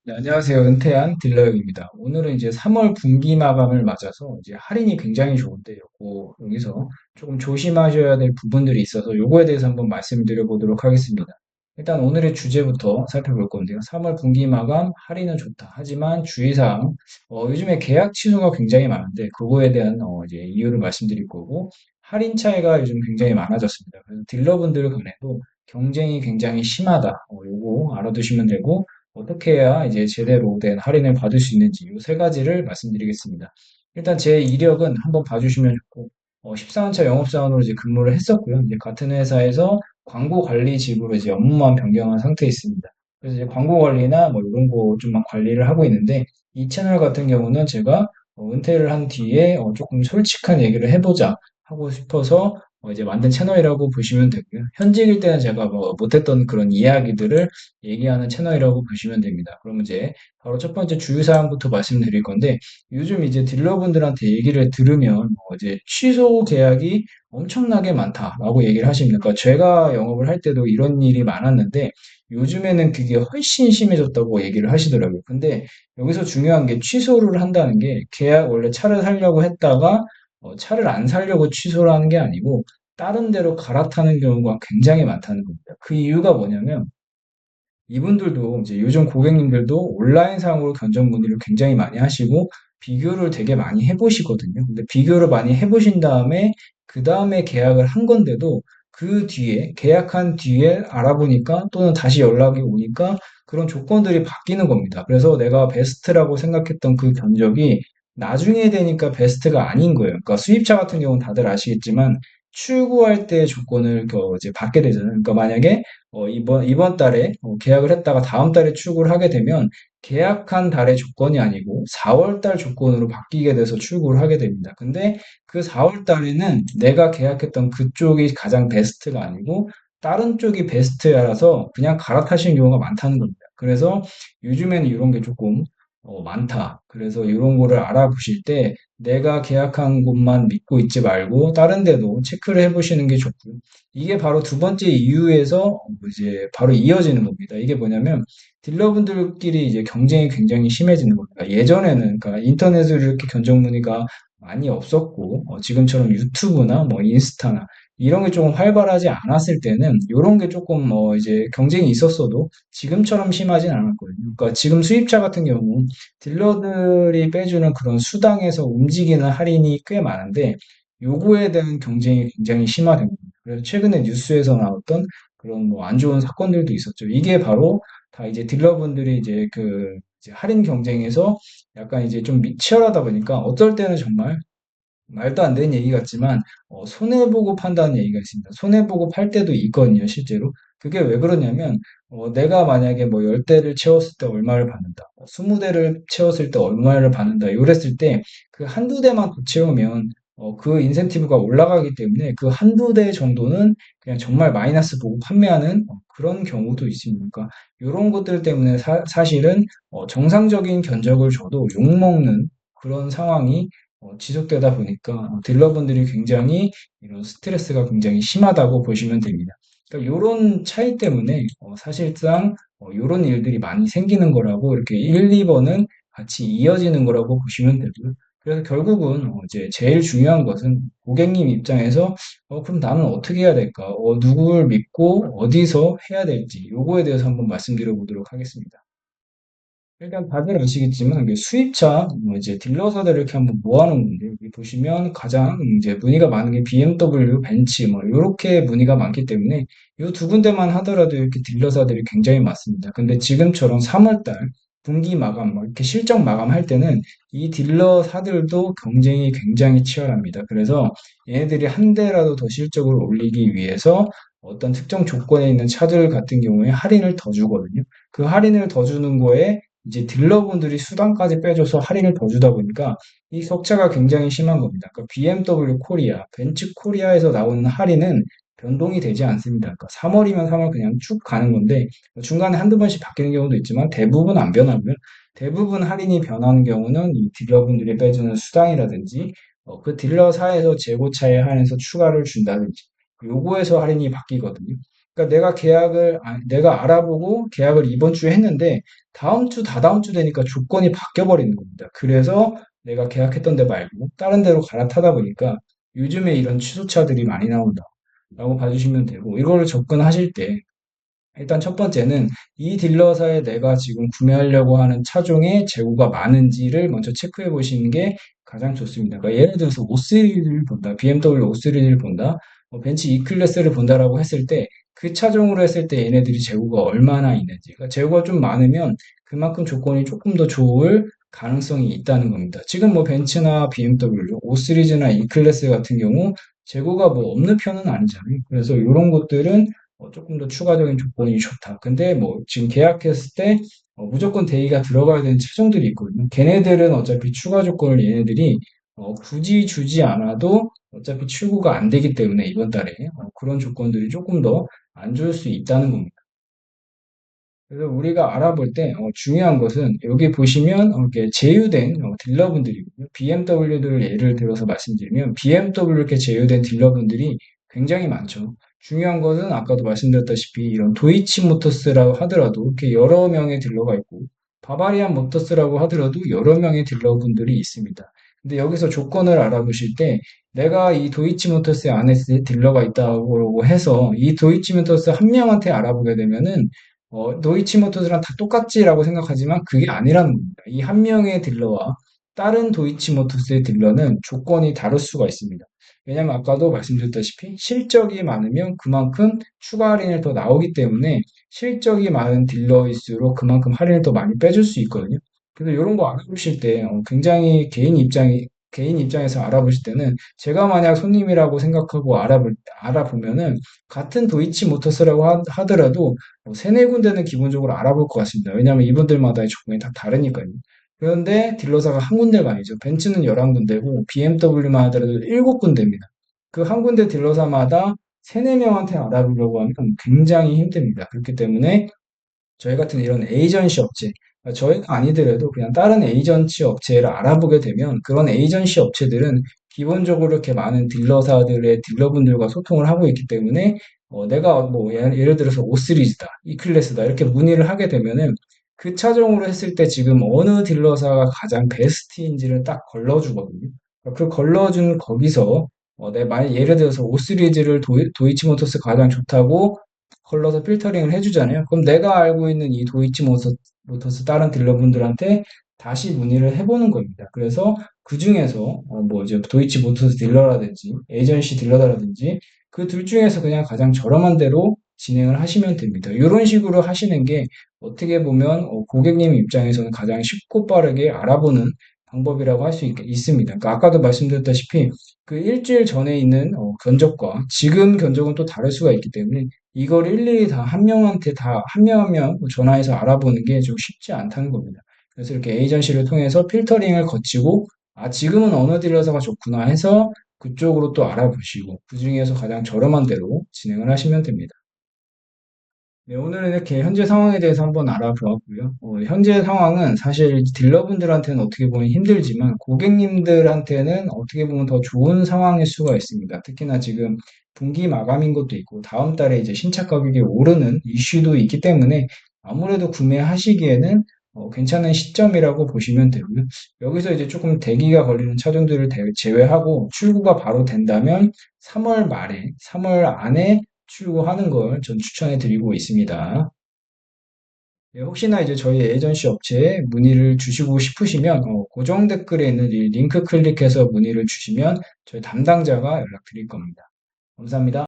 네, 안녕하세요. 은퇴한 딜러입니다. 오늘은 이제 3월 분기 마감을 맞아서 이제 할인이 굉장히 좋은데 여기서 조금 조심하셔야 될 부분들이 있어서 요거에 대해서 한번 말씀드려 보도록 하겠습니다. 일단 오늘의 주제부터 살펴볼 건데요. 3월 분기 마감 할인은 좋다. 하지만 주의사항, 요즘에 계약 취소가 굉장히 많은데 그거에 대한 이제 이유를 말씀드릴 거고 할인 차이가 요즘 굉장히 많아졌습니다. 그래서 딜러분들 간에도 경쟁이 굉장히 심하다. 요거 알아두시면 되고 어떻게 해야 이제 제대로 된 할인을 받을 수 있는지 이 세 가지를 말씀드리겠습니다. 일단 제 이력은 한번 봐주시면 좋고, 14년차 영업사원으로 이제 근무를 했었고요. 이제 같은 회사에서 광고 관리직으로 이제 업무만 변경한 상태에 있습니다. 그래서 이제 광고 관리나 뭐 이런 거 좀만 관리를 하고 있는데, 이 채널 같은 경우는 제가 은퇴를 한 뒤에 조금 솔직한 얘기를 해보자 하고 싶어서 이제 만든 채널이라고 보시면 되고요. 현직일 때는 제가 뭐 못했던 그런 이야기들을 얘기하는 채널이라고 보시면 됩니다. 그럼 이제 바로 첫 번째 주의사항부터 말씀드릴 건데 요즘 이제 딜러분들한테 얘기를 들으면 이제 취소 계약이 엄청나게 많다라고 얘기를 하십니다. 그러니까 제가 영업을 할 때도 이런 일이 많았는데 요즘에는 그게 훨씬 심해졌다고 얘기를 하시더라고요. 근데 여기서 중요한 게 취소를 한다는 게 계약 원래 차를 사려고 했다가 차를 안 사려고 취소를 하는 게 아니고 다른 데로 갈아타는 경우가 굉장히 많다는 겁니다. 그 이유가 뭐냐면 이분들도 이제 요즘 고객님들도 온라인상으로 견적 문의를 굉장히 많이 하시고 비교를 되게 많이 해보시거든요. 근데 비교를 많이 해보신 다음에 그 다음에 계약을 한 건데도 그 뒤에 계약한 뒤에 알아보니까 또는 다시 연락이 오니까 그런 조건들이 바뀌는 겁니다. 그래서 내가 베스트라고 생각했던 그 견적이 나중에 되니까 베스트가 아닌 거예요. 그러니까 수입차 같은 경우는 다들 아시겠지만 출고할 때 조건을 이제 받게 되잖아요. 그러니까 만약에 이번 달에 계약을 했다가 다음 달에 출고를 하게 되면 계약한 달의 조건이 아니고 4월 달 조건으로 바뀌게 돼서 출고를 하게 됩니다. 근데 그 4월 달에는 내가 계약했던 그쪽이 가장 베스트가 아니고 다른 쪽이 베스트라서 그냥 갈아타시는 경우가 많다는 겁니다. 그래서 요즘에는 이런 게 조금 많다. 그래서 이런 거를 알아보실 때 내가 계약한 곳만 믿고 있지 말고 다른 데도 체크를 해보시는 게 좋고요. 이게 바로 두 번째 이유에서 이제 바로 이어지는 겁니다. 이게 뭐냐면 딜러분들끼리 이제 경쟁이 굉장히 심해지는 겁니다. 예전에는 그러니까 인터넷으로 이렇게 견적 문의가 많이 없었고 지금처럼 유튜브나 뭐 인스타나 이런 게 조금 활발하지 않았을 때는 이런 게 조금 이제 경쟁이 있었어도 지금처럼 심하진 않았거든요. 그러니까 지금 수입차 같은 경우 딜러들이 빼주는 그런 수당에서 움직이는 할인이 꽤 많은데 요거에 대한 경쟁이 굉장히 심화됩니다. 그래서 최근에 뉴스에서 나왔던 그런 뭐 안 좋은 사건들도 있었죠. 이게 바로 다 이제 딜러분들이 이제 이제 할인 경쟁에서 약간 이제 좀 치열하다 보니까 어떨 때는 정말 말도 안 되는 얘기 같지만 손해보고 판다는 얘기가 있습니다. 손해보고 팔 때도 있거든요, 실제로. 그게 왜 그러냐면 내가 만약에 뭐 10대를 채웠을 때 얼마를 받는다. 20대를 채웠을 때 얼마를 받는다. 이랬을 때 그 한두 대만 더 채우면 그 인센티브가 올라가기 때문에 그 한두 대 정도는 그냥 정말 마이너스 보고 판매하는 그런 경우도 있습니다. 그러니까 이런 것들 때문에 사실은 정상적인 견적을 줘도 욕먹는 그런 상황이 지속되다 보니까 딜러분들이 굉장히 이런 스트레스가 굉장히 심하다고 보시면 됩니다. 그러니까 이런 차이 때문에 사실상 이런 일들이 많이 생기는 거라고 이렇게 1, 2번은 같이 이어지는 거라고 보시면 되고요. 그래서 결국은 이제 제일 중요한 것은 고객님 입장에서 그럼 나는 어떻게 해야 될까? 누구를 믿고 어디서 해야 될지 요거에 대해서 한번 말씀드려 보도록 하겠습니다. 일단 다들 아시겠지만 이게 수입차 뭐 이제 딜러사들 이렇게 한번 모아놓은 건데 여기 보시면 가장 이제 문의가 많은 게 BMW, 벤츠 뭐 이렇게 문의가 많기 때문에 이 두 군데만 하더라도 이렇게 딜러사들이 굉장히 많습니다. 근데 지금처럼 3월 달 분기 마감 뭐 이렇게 실적 마감할 때는 이 딜러사들도 경쟁이 굉장히 치열합니다. 그래서 얘네들이 한 대라도 더 실적을 올리기 위해서 어떤 특정 조건에 있는 차들 같은 경우에 할인을 더 주거든요. 그 할인을 더 주는 거에 이제 딜러분들이 수당까지 빼줘서 할인을 더 주다 보니까 이 격차가 굉장히 심한 겁니다. 그러니까 BMW 코리아, 벤츠 코리아에서 나오는 할인은 변동이 되지 않습니다. 그러니까 3월이면 3월 그냥 쭉 가는 건데 중간에 한두 번씩 바뀌는 경우도 있지만 대부분 안 변하고요. 대부분 할인이 변하는 경우는 이 딜러분들이 빼주는 수당이라든지 그 딜러사에서 재고차에 한해서 추가를 준다든지 요거에서 할인이 바뀌거든요. 그러니까 내가 알아보고 계약을 이번 주에 했는데 다음 주, 다다음 주 되니까 조건이 바뀌어 버리는 겁니다. 그래서 내가 계약했던 데 말고 다른 데로 갈아타다 보니까 요즘에 이런 취소차들이 많이 나온다. 라고 봐주시면 되고, 이거를 접근하실 때 일단 첫 번째는 이 딜러사에 내가 지금 구매하려고 하는 차종의 재고가 많은지를 먼저 체크해 보시는 게 가장 좋습니다. 그러니까 예를 들어서 5시리즈를 본다, BMW 5시리즈를 본다, 벤츠 E클래스를 본다라고 했을 때 그 차종으로 했을 때 얘네들이 재고가 얼마나 있는지. 그러니까 재고가 좀 많으면 그만큼 조건이 조금 더 좋을 가능성이 있다는 겁니다. 지금 뭐 벤츠나 BMW, 5시리즈나 E클래스 같은 경우 재고가 뭐 없는 편은 아니잖아요. 그래서 이런 것들은 조금 더 추가적인 조건이 좋다. 근데 뭐 지금 계약했을 때 무조건 대기가 들어가야 되는 차종들이 있거든요. 걔네들은 어차피 추가 조건을 얘네들이 굳이 주지 않아도 어차피 출고가 안 되기 때문에 이번 달에 그런 조건들이 조금 더 안 좋을 수 있다는 겁니다. 그래서 우리가 알아볼 때 중요한 것은 여기 보시면 이렇게 제휴된 딜러분들이거든요. BMW를 예를 들어서 말씀드리면 BMW 이렇게 제휴된 딜러분들이 굉장히 많죠. 중요한 것은 아까도 말씀드렸다시피 이런 도이치 모터스라고 하더라도 이렇게 여러 명의 딜러가 있고 바바리안 모터스라고 하더라도 여러 명의 딜러분들이 있습니다. 근데 여기서 조건을 알아보실 때 내가 이 도이치 모터스 안에 딜러가 있다고 해서 이 도이치 모터스 한 명한테 알아보게 되면은 도이치모터스랑 다 똑같지라고 생각하지만 그게 아니라는 겁니다. 이 한 명의 딜러와 다른 도이치모터스의 딜러는 조건이 다를 수가 있습니다. 왜냐하면 아까도 말씀드렸다시피 실적이 많으면 그만큼 추가 할인을 더 나오기 때문에 실적이 많은 딜러일수록 그만큼 할인을 더 많이 빼줄 수 있거든요. 그래서 이런 거 알아보실 때 굉장히 개인 입장에서 알아보실 때는 제가 만약 손님이라고 생각하고 알아보면은 같은 도이치모터스라고 하더라도 세네 군데는 기본적으로 알아볼 것 같습니다. 왜냐하면 이분들마다의 조건이 다 다르니까요. 그런데 딜러사가 한 군데가 아니죠. 벤츠는 11군데고 BMW만 하더라도 7군데입니다. 그 한 군데 딜러사마다 세네 명한테 알아보려고 하면 굉장히 힘듭니다. 그렇기 때문에 저희 같은 이런 에이전시 업체, 그러니까 저희가 아니더라도 그냥 다른 에이전시 업체를 알아보게 되면 그런 에이전시 업체들은 기본적으로 이렇게 많은 딜러사들의 딜러분들과 소통을 하고 있기 때문에 내가 뭐 예를 들어서 5시리즈다, E클래스다 이렇게 문의를 하게 되면은 그 차종으로 했을 때 지금 어느 딜러사가 가장 베스트인지를 딱 걸러주거든요. 그 걸러준 거기서 내가 만약 예를 들어서 5시리즈를 도이치모터스 가장 좋다고 걸러서 필터링을 해주잖아요. 그럼 내가 알고 있는 이 모터스 다른 딜러분들한테 다시 문의를 해보는 겁니다. 그래서 그 중에서 뭐 이제 도이치 모터스 딜러라든지 에이전시 딜러라든지 그 둘 중에서 그냥 가장 저렴한 대로 진행을 하시면 됩니다. 이런 식으로 하시는 게 어떻게 보면 고객님 입장에서는 가장 쉽고 빠르게 알아보는 방법이라고 할 수 있습니다. 그러니까 아까도 말씀드렸다시피 그 일주일 전에 있는 견적과 지금 견적은 또 다를 수가 있기 때문에 이걸 일일이 다 한 명한테 다 한 명 한 명 전화해서 알아보는 게 좀 쉽지 않다는 겁니다. 그래서 이렇게 에이전시를 통해서 필터링을 거치고 아 지금은 어느 딜러사가 좋구나 해서 그쪽으로 또 알아보시고 그중에서 가장 저렴한 대로 진행을 하시면 됩니다. 네, 오늘은 이렇게 현재 상황에 대해서 한번 알아보았고요. 현재 상황은 사실 딜러분들한테는 어떻게 보면 힘들지만 고객님들한테는 어떻게 보면 더 좋은 상황일 수가 있습니다. 특히나 지금 분기 마감인 것도 있고 다음 달에 이제 신차 가격이 오르는 이슈도 있기 때문에 아무래도 구매하시기에는 괜찮은 시점이라고 보시면 되고요. 여기서 이제 조금 대기가 걸리는 차종들을 제외하고 출고가 바로 된다면 3월 말에, 3월 안에 출고하는 걸 전 추천해 드리고 있습니다. 네, 혹시나 이제 저희 에이전시 업체에 문의를 주시고 싶으시면 고정 댓글에 있는 이 링크 클릭해서 문의를 주시면 저희 담당자가 연락드릴 겁니다. 감사합니다.